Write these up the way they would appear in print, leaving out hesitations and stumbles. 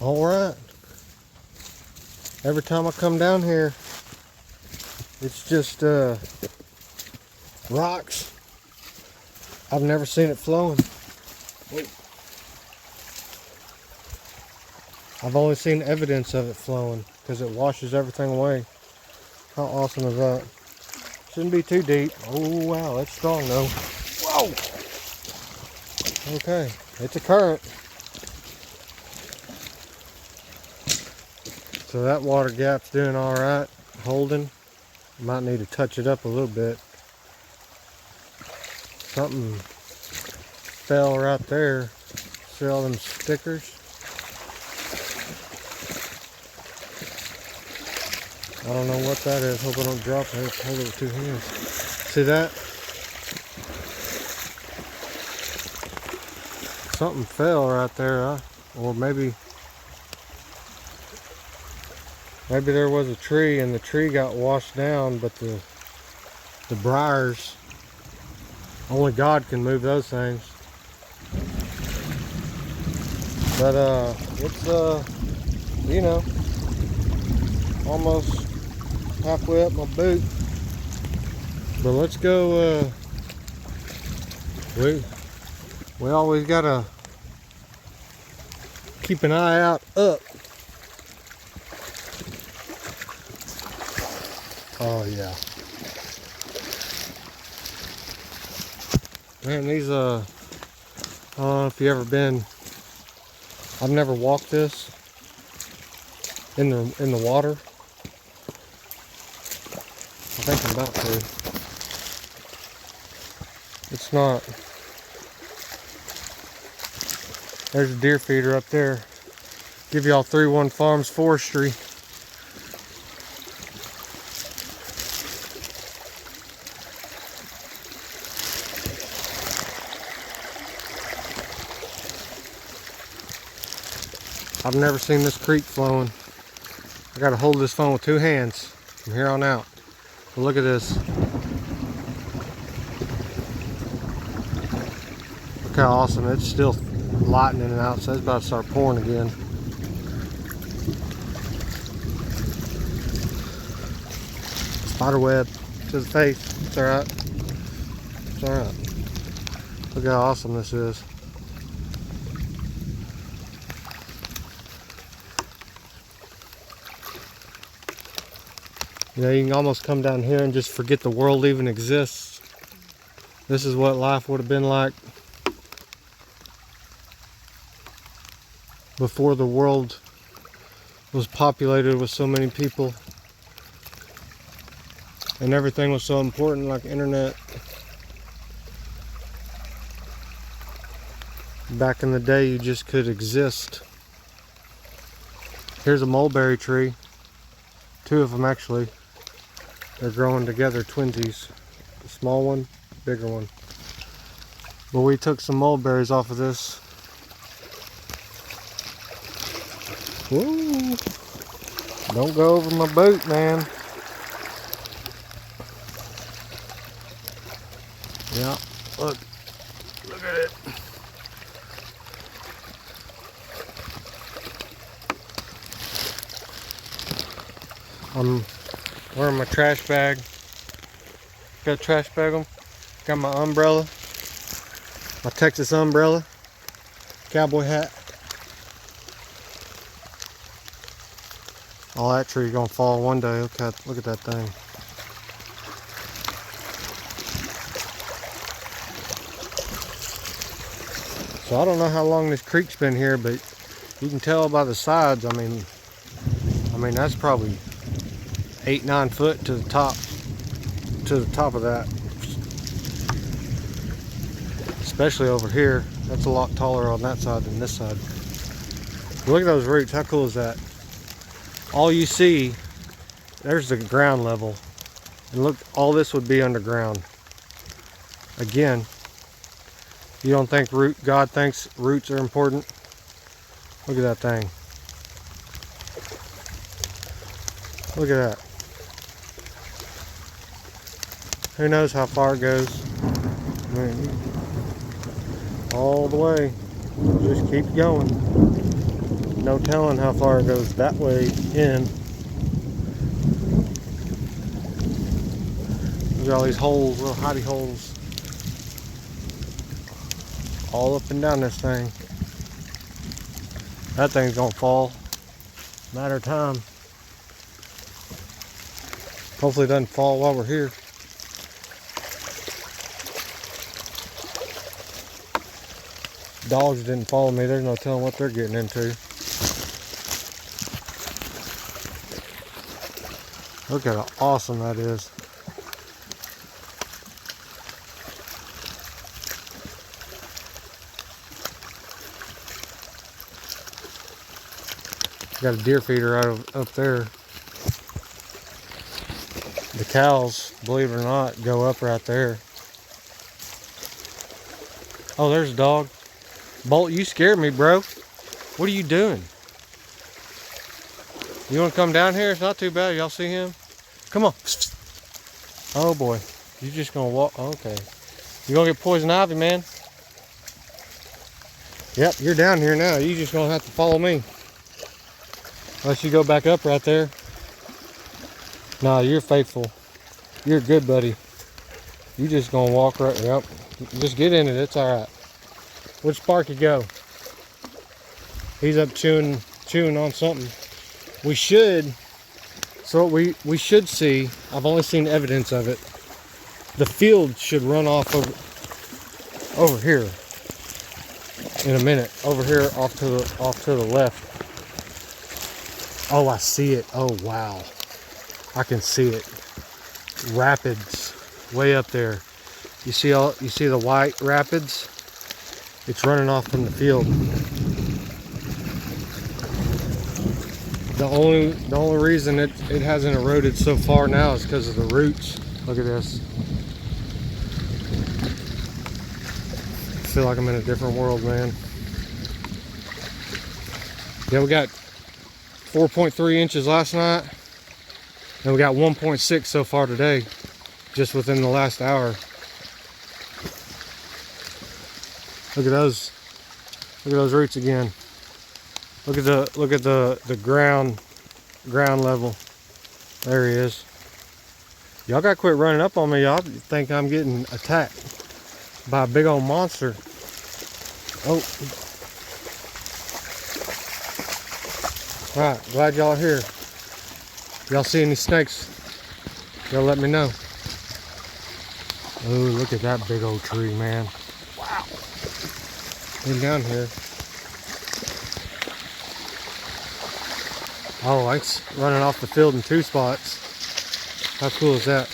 All right. Every time I come down here, it's just rocks. I've never seen it flowing. I've only seen evidence of it flowing because it washes everything away. How awesome is that? Shouldn't be too deep. Oh wow, that's strong though. Whoa! Okay, it's a current. So that water gap's doing all right, holding. Might need to touch it up a little bit. Something fell right there. See all them stickers? I don't know what that is. Hope I don't drop it. Hold it with two hands. See that? Something fell right there, or maybe there was a tree and the tree got washed down, but the briars, only God can move those things. But it's you know, almost halfway up my boot. But let's go. We always gotta keep an eye out up. Oh yeah. Man, these I don't know if you ever been. I've never walked this in the water. I think I'm about to. It's not. There's a deer feeder up there. Give y'all 3-1 Farms Forestry. I've never seen this creek flowing. I gotta hold this phone with 2 hands from here on out. But look at this. Look how awesome. It's still lightning and out, so it's about to start pouring again. Spider web to the face. It's alright. It's alright. Look how awesome this is. You know, you can almost come down here and just forget the world even exists. This is what life would have been like before the world was populated with so many people and everything was so important, like internet. Back in the day, you just could exist. Here's a mulberry tree. 2 of them actually. They're growing together, twinsies. A small one, bigger one. But we took some mulberries off of this. Woo! Don't go over my boot, man. Yeah, look at it. I'm wearing my trash bag. Got a trash bag on. Got my umbrella. My Texas umbrella. Cowboy hat. All that tree gonna fall one day. Look at that thing. So I don't know how long this creek's been here, but you can tell by the sides. I mean that's probably 8-9 foot to the top of that. Especially over here. That's a lot taller on that side than this side. Look at those roots. How cool is that? All you see, there's the ground level. And look, all this would be underground. Again, you don't think God thinks roots are important? Look at that thing. Look at that. Who knows how far it goes? I mean, all the way. Just keep going. No telling how far it goes that way in. Look at all these holes, little hidey holes. All up and down this thing. That thing's gonna fall. Matter of time. Hopefully it doesn't fall while we're here. Dogs didn't follow me. There's no telling what they're getting into. Look at how awesome that is. Got a deer feeder right up there. The cows, believe it or not, go up right there. Oh, there's a dog. Bolt, you scared me, bro. What are you doing? You want to come down here? It's not too bad. Y'all see him? Come on. Oh, boy. You just going to walk? Okay. You going to get poison ivy, man? Yep, you're down here now. You just going to have to follow me. Unless you go back up right there. Nah, you're faithful. You're good, buddy. You just going to walk right... Yep. Just get in it. It's all right. Where'd Sparky go? He's up chewing on something. We should... So what we should see, I've only seen evidence of it. The field should run off over here in a minute. Over here, off to the left. Oh, I see it. Oh, wow. I can see it. Rapids, way up there. You see the white rapids? It's running off from the field. The only reason it hasn't eroded so far now is because of the roots. Look at this. I feel like I'm in a different world, man. Yeah, we got 4.3 inches last night, and we got 1.6 so far today, just within the last hour. Look at those. Look at those roots again. Look at the ground level. There he is. Y'all gotta quit running up on me. Y'all think I'm getting attacked by a big old monster. Oh. Alright, glad y'all are here. Y'all see any snakes? Y'all let me know. Oh, look at that big old tree, man. Wow. Get down here. Oh, it's running off the field in 2 spots. How cool is that?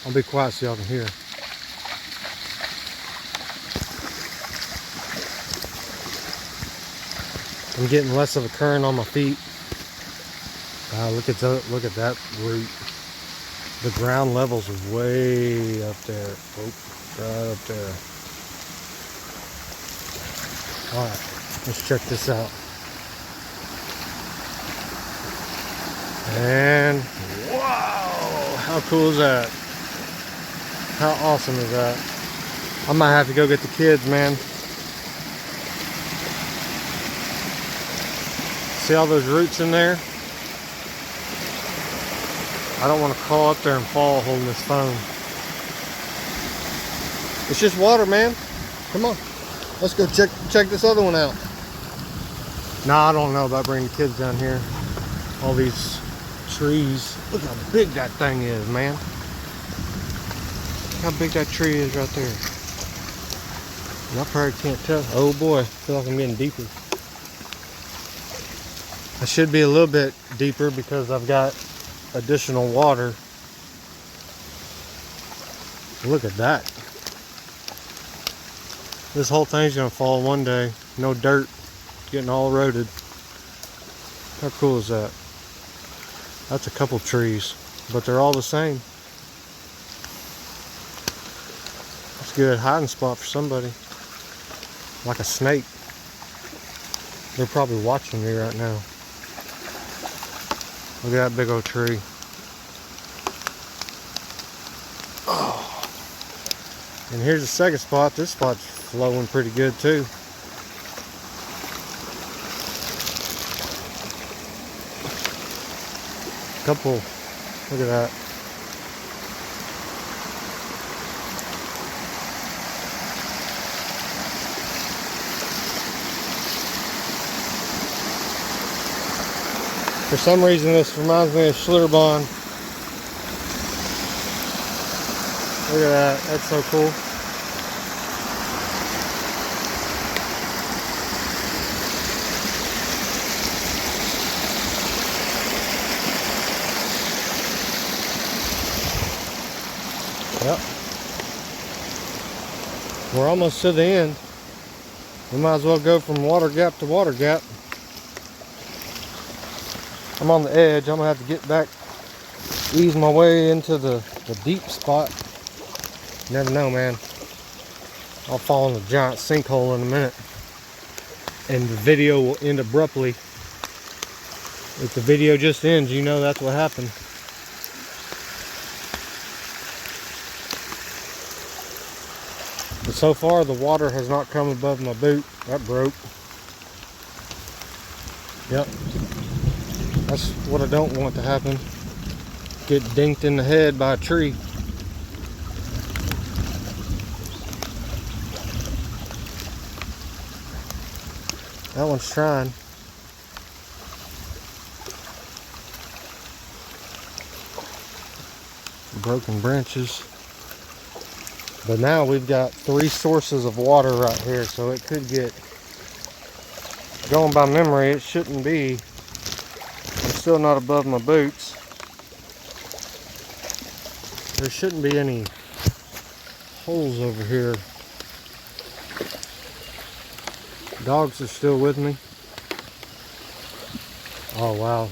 I'll be quiet so y'all can hear. I'm getting less of a current on my feet. Wow, look at that root. The ground levels are way up there. Oh, right up there. All right, let's check this out. And wow, how cool is that? How awesome is that? I might have to go get the kids, man. See all those roots in there? I don't want to crawl up there and fall holding this phone. It's just water, man. Come on. Let's go check this other one out. Nah, I don't know about bringing the kids down here. All these trees. Look how big that thing is, man. Look how big that tree is right there. Y'all probably can't tell. Oh boy, I feel like I'm getting deeper. I should be a little bit deeper because I've got additional water. Look at that. This whole thing's gonna fall one day. No dirt, getting all eroded. How cool is that? That's a couple trees, but they're all the same. That's a good hiding spot for somebody. Like a snake. They're probably watching me right now. Look at that big old tree. Oh. And here's the second spot. This spot's flowing pretty good too. Couple, look at that. For some reason, this reminds me of Schlitterbahn. Look at that, that's so cool. Yep. We're almost to the end. We might as well go from water gap to water gap. I'm on the edge. I'm gonna have to get back, ease my way into the deep spot. You never know, man. I'll fall in a giant sinkhole in a minute. And the video will end abruptly. If the video just ends, you know that's what happened. But so far, the water has not come above my boot. That broke. Yep. That's what I don't want to happen. Get dinked in the head by a tree. That one's trying. Broken branches. But now we've got 3 sources of water right here, so it could get, going by memory, it shouldn't be. I'm still not above my boots. There shouldn't be any holes over here. Dogs are still with me. Oh wow.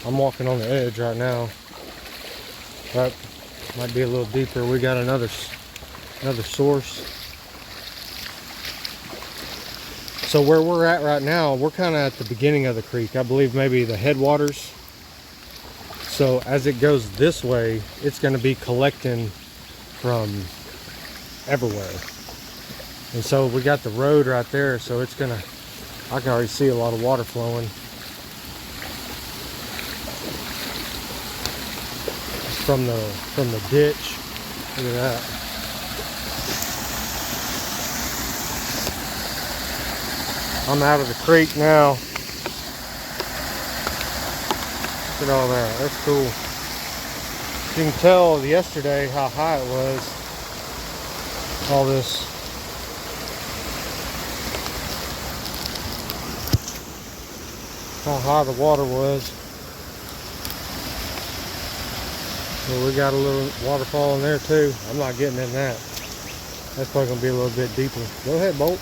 I'm walking on the edge right now. That might be a little deeper. We got another source. So where we're at right now, we're kind of at the beginning of the creek. I believe maybe the headwaters. So as it goes this way, it's going to be collecting from everywhere. And so we got the road right there, so it's going to, I can already see a lot of water flowing. From the ditch. Look at that. I'm out of the creek now. Look at all that. That's cool. You can tell yesterday how high it was. All this. How high the water was. So we got a little waterfall in there too. I'm not getting in that. That's probably going to be a little bit deeper. Go ahead, Bolt.